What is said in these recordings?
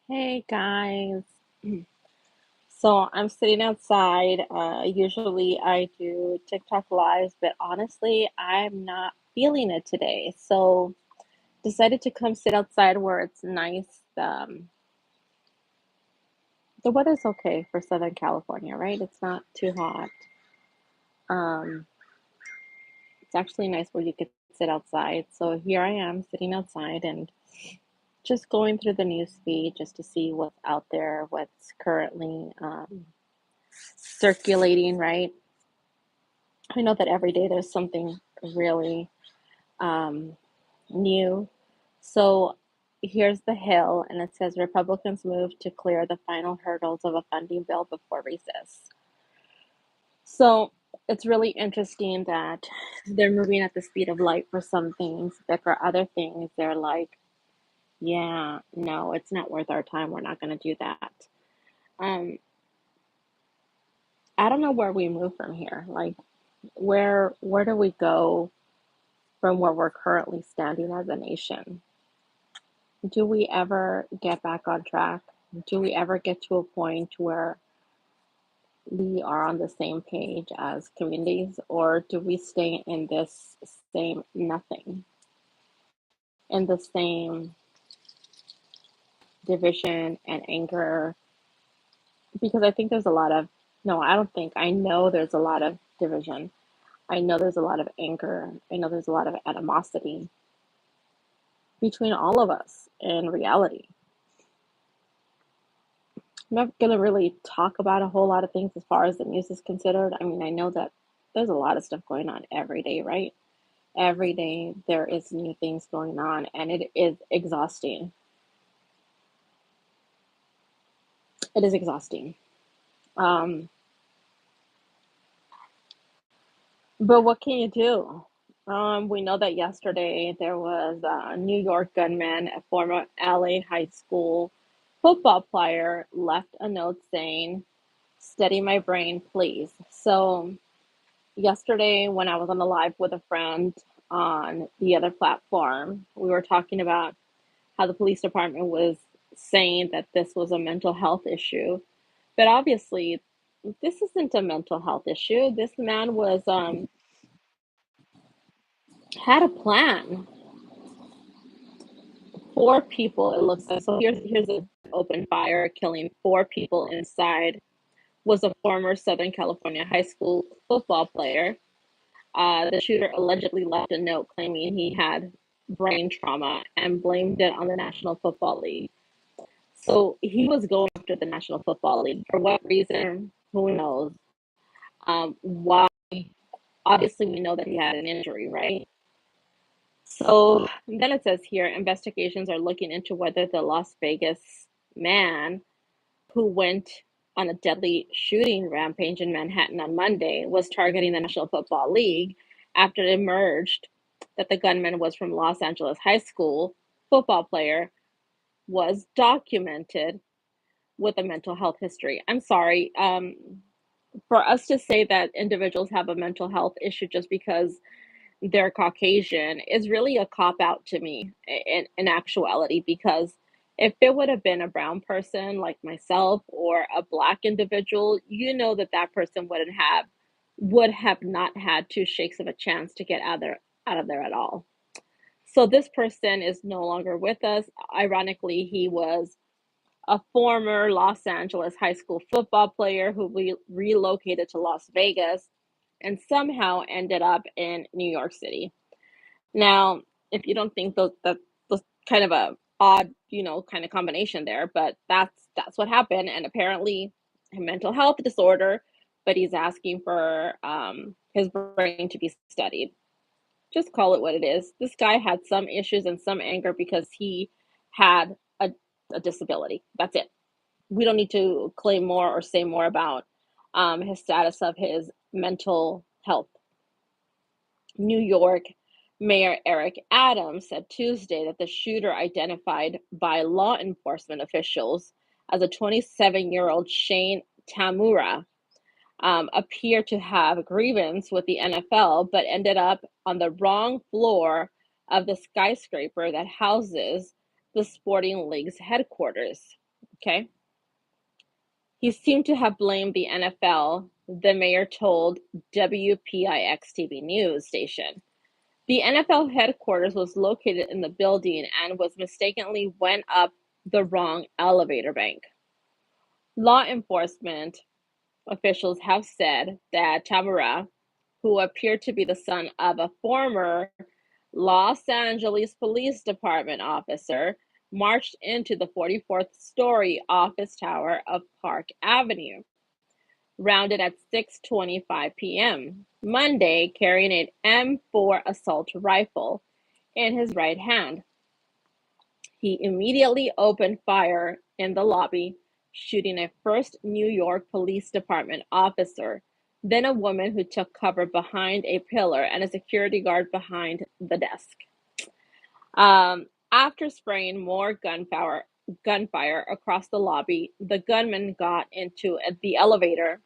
Hey guys. So I'm sitting outside. Usually I do TikTok lives, but honestly, I'm not feeling it today. So decided to come sit outside where it's nice. The weather's okay for Southern California, right? It's not too hot. Um, it's actually nice where you could sit outside. So here I am sitting outside and just going through the news feed just to see what's out there, what's currently circulating, right? I know that every day there's something really um, new. So here's the Hill, and it says Republicans move to clear the final hurdles of a funding bill before recess. So it's really interesting that they're moving at the speed of light for some things, but for other things, they're like, yeah, no, it's not worth our time. We're not going to do that. Um, I don't know where we move from here. Like, where do we go from where we're currently standing as a nation? Do we ever get back on track? Do we ever get to a point where we are on the same page as communities, or do we stay in this same nothing, in the same division and anger? Because I think there's a lot of, no, I don't think, I know there's a lot of division. I know there's a lot of anger. I know there's a lot of animosity between all of us in reality. I'm not gonna really talk about a whole lot of things as far as the news is considered. I mean, I know that there's a lot of stuff going on every day, right? Every day there is new things going on, and it is exhausting. It is exhausting. Um, but what can you do? We know that yesterday there was a New York gunman, a former LA high school football player, left a note saying, "Steady my brain, please." So yesterday when I was on the live with a friend on the other platform, we were talking about how the police department was saying that this was a mental health issue. But obviously, this isn't a mental health issue. This man was had a plan. Four people, it looks like. So here's an open fire, killing four people inside. Was a former Southern California high school football player. The shooter allegedly left a note claiming he had brain trauma and blamed it on the National Football League. So he was going after the National Football League. For what reason? Who knows? Why? Obviously, we know that he had an injury, right? So then it says here investigations are looking into whether the Las Vegas man who went on a deadly shooting rampage in Manhattan on Monday was targeting the National Football League after it emerged that the gunman was from Los Angeles High School football player was documented with a mental health history. I'm sorry. For us to say that individuals have a mental health issue just because they're Caucasian is really a cop out to me in actuality, because if it would have been a brown person like myself or a black individual, you know that that person would have not had two shakes of a chance to get out of there at all. So this person is no longer with us. Ironically, he was a former Los Angeles high school football player who relocated to Las Vegas and somehow ended up in New York City. Now, if you don't think that was kind of a odd, kind of combination there, but that's what happened. And apparently, a mental health disorder, but he's asking for his brain to be studied. Just call it what it is. This guy had some issues and some anger because he had a disability. That's it. We don't need to claim more or say more about his status of his mental health. New York Mayor Eric Adams said Tuesday that the shooter, identified by law enforcement officials as a 27-year-old Shane Tamura, appeared to have a grievance with the NFL, but ended up on the wrong floor of the skyscraper that houses the sporting league's headquarters. Okay. He seemed to have blamed the NFL, the mayor told WPIX TV news station. The NFL headquarters was located in the building and was mistakenly went up the wrong elevator bank. Law enforcement officials have said that Tamura, who appeared to be the son of a former Los Angeles Police Department officer, marched into the 44th story office tower of Park Avenue, rounded at 6:25 p.m. Monday, carrying an M4 assault rifle in his right hand. He immediately opened fire in the lobby, shooting a first New York Police Department officer, then a woman who took cover behind a pillar, and a security guard behind the desk. After spraying more gunfire across the lobby, the gunman got into the elevator,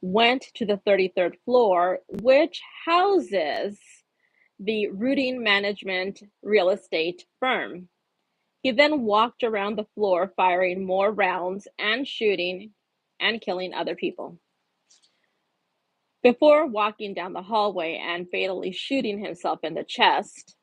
went to the 33rd floor, which houses the Rudin Management real estate firm. He then walked around the floor, firing more rounds and shooting and killing other people, before walking down the hallway and fatally shooting himself in the chest.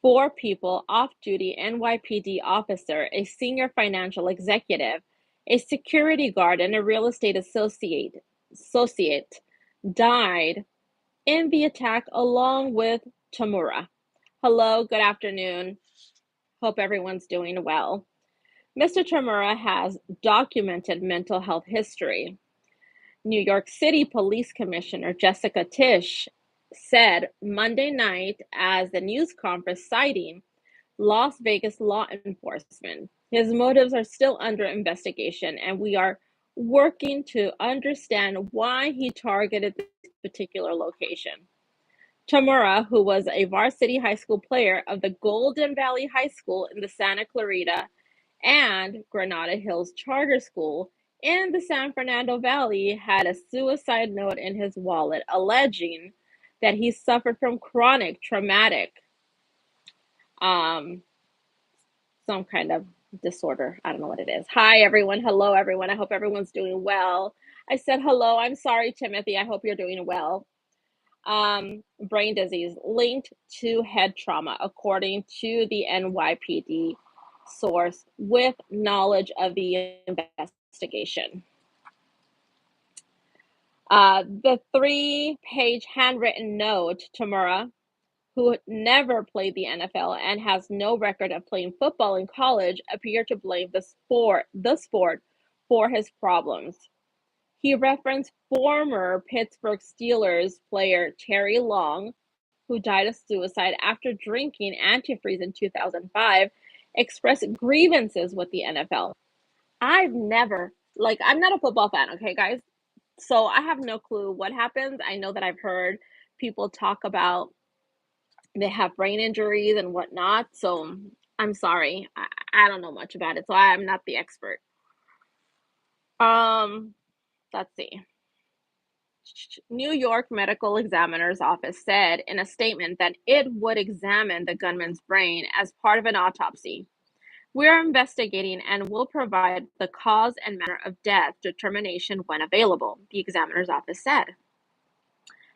4 people, off-duty NYPD officer, a senior financial executive, a security guard, and a real estate associate died in the attack along with Tamura. Hello, good afternoon. Hope everyone's doing well. Mr. Tamura has documented mental health history. New York City Police Commissioner Jessica Tisch said Monday night as the news conference, citing Las Vegas law enforcement. His motives are still under investigation, and we are working to understand why he targeted this particular location. Tamura, who was a varsity high school player of the Golden Valley High School in the Santa Clarita and Granada Hills Charter School in the San Fernando Valley, had a suicide note in his wallet alleging that he suffered from chronic traumatic some kind of disorder. I don't know what it is. Hi, everyone. Hello, everyone. I hope everyone's doing well. I said hello. I'm sorry, Timothy. I hope you're doing well. Brain disease linked to head trauma, according to the NYPD source with knowledge of the investigation. The 3-page handwritten note, Tamura, who never played the NFL and has no record of playing football in college, appeared to blame the sport for his problems. He referenced former Pittsburgh Steelers player Terry Long, who died of suicide after drinking antifreeze in 2005, expressed grievances with the NFL. I'm not a football fan, okay, guys? So I have no clue what happens. I know that I've heard people talk about they have brain injuries and whatnot. So I'm sorry. I don't know much about it. So I'm not the expert. Let's see. New York Medical Examiner's Office said in a statement that it would examine the gunman's brain as part of an autopsy. We are investigating and will provide the cause and manner of death determination when available, the examiner's office said.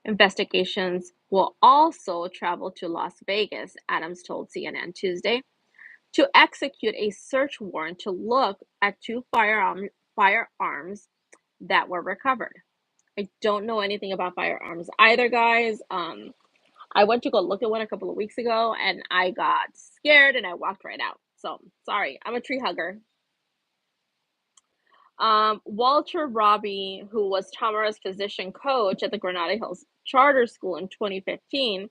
Investigations will also travel to Las Vegas, Adams told CNN Tuesday, to execute a search warrant to look at 2 firearms that were recovered. I don't know anything about firearms either, guys. I went to go look at one a couple of weeks ago and I got scared and I walked right out. So sorry, I'm a tree hugger. Walter Robbie, who was Tamara's physician coach at the Granada Hills Charter School in 2015,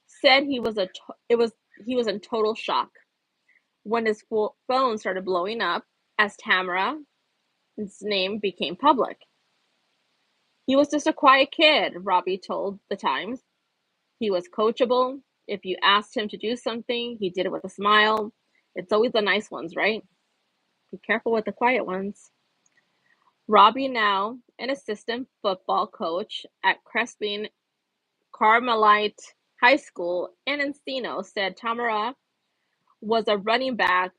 said he was in total shock when his phone started blowing up as Tamara's name became public. He was just a quiet kid, Robbie told The Times. He was coachable. If you asked him to do something, he did it with a smile. It's always the nice ones, right? Be careful with the quiet ones. Robbie, now an assistant football coach at Crespin Carmelite High School in Encino, said Tamura was a running back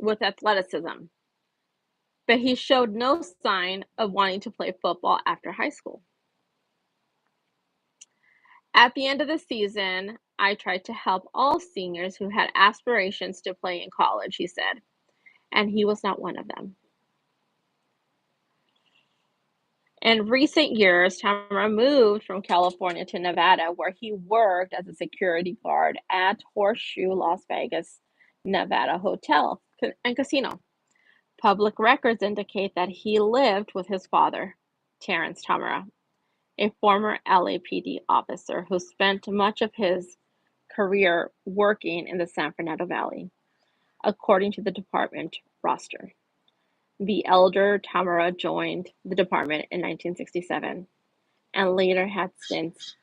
with athleticism, but he showed no sign of wanting to play football after high school. At the end of the season, I tried to help all seniors who had aspirations to play in college, he said, and he was not one of them. In recent years, Tamara moved from California to Nevada, where he worked as a security guard at Horseshoe Las Vegas, Nevada Hotel and Casino. Public records indicate that he lived with his father, Terrence Tamara, a former LAPD officer who spent much of his career working in the San Fernando Valley, according to the department roster. The elder Tamara joined the department in 1967 and later had stints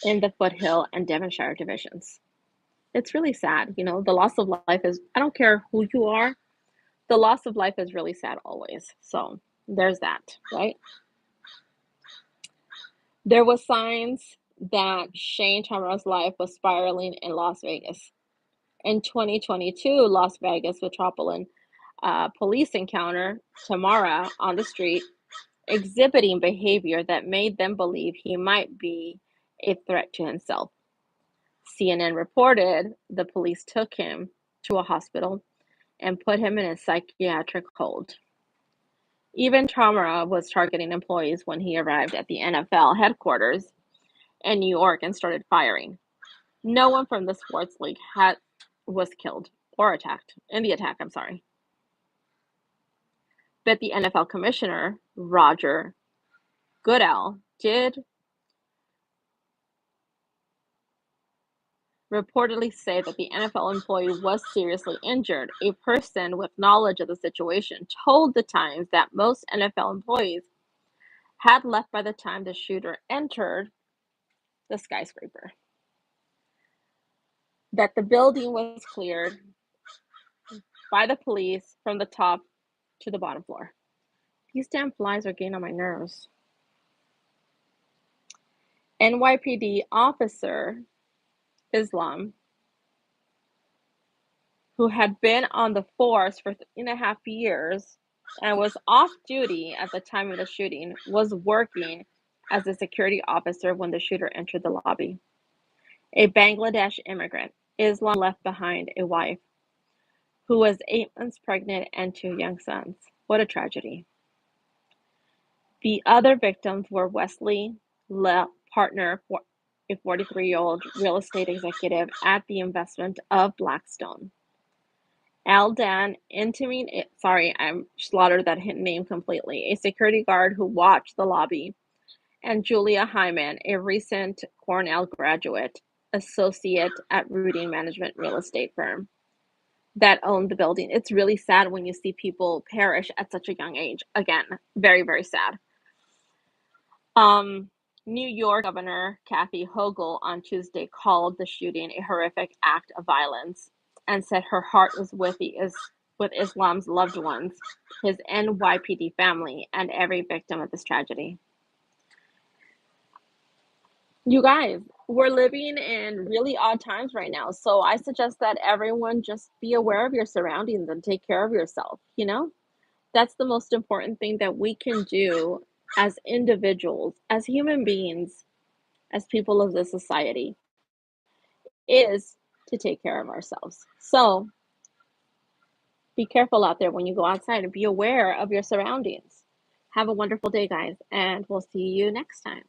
in the Foothill and Devonshire divisions. It's really sad, the loss of life is, I don't care who you are, the loss of life is really sad always. So there's that, right? There was signs that Shane Tamara's life was spiraling in Las Vegas. In 2022, Las Vegas Metropolitan Police encountered Tamara on the street exhibiting behavior that made them believe he might be a threat to himself. CNN reported the police took him to a hospital and put him in a psychiatric hold. Even Tamara was targeting employees when he arrived at the NFL headquarters in New York and started firing. No one from the sports league was killed or attacked in the attack, I'm sorry. But the NFL commissioner, Roger Goodell, did reportedly say that the NFL employee was seriously injured. A person with knowledge of the situation told the Times that most NFL employees had left by the time the shooter entered the skyscraper, that the building was cleared by the police from the top to the bottom floor. These damn flies are getting on my nerves. NYPD officer Islam, who had been on the force for 3.5 years and was off duty at the time of the shooting, was working as a security officer when the shooter entered the lobby. A Bangladesh immigrant, Islam left behind a wife who was 8 months pregnant and 2 young sons. What a tragedy. The other victims were Wesley partner, a 43-year-old real estate executive at the investment of Blackstone. Aldan Intimin, sorry, I'm slaughtered that name completely, a security guard who watched the lobby, and Julia Hyman, a recent Cornell graduate, associate at Rudin Management real estate firm that owned the building. It's really sad when you see people perish at such a young age. Again, very, very sad. New York Governor Kathy Hochul on Tuesday called the shooting a horrific act of violence and said her heart was with Islam's loved ones, his NYPD family, and every victim of this tragedy. You guys, we're living in really odd times right now, so I suggest that everyone just be aware of your surroundings and take care of yourself, That's the most important thing that we can do as individuals, as human beings, as people of this society, is to take care of ourselves. So be careful out there when you go outside and be aware of your surroundings. Have a wonderful day, guys, and we'll see you next time.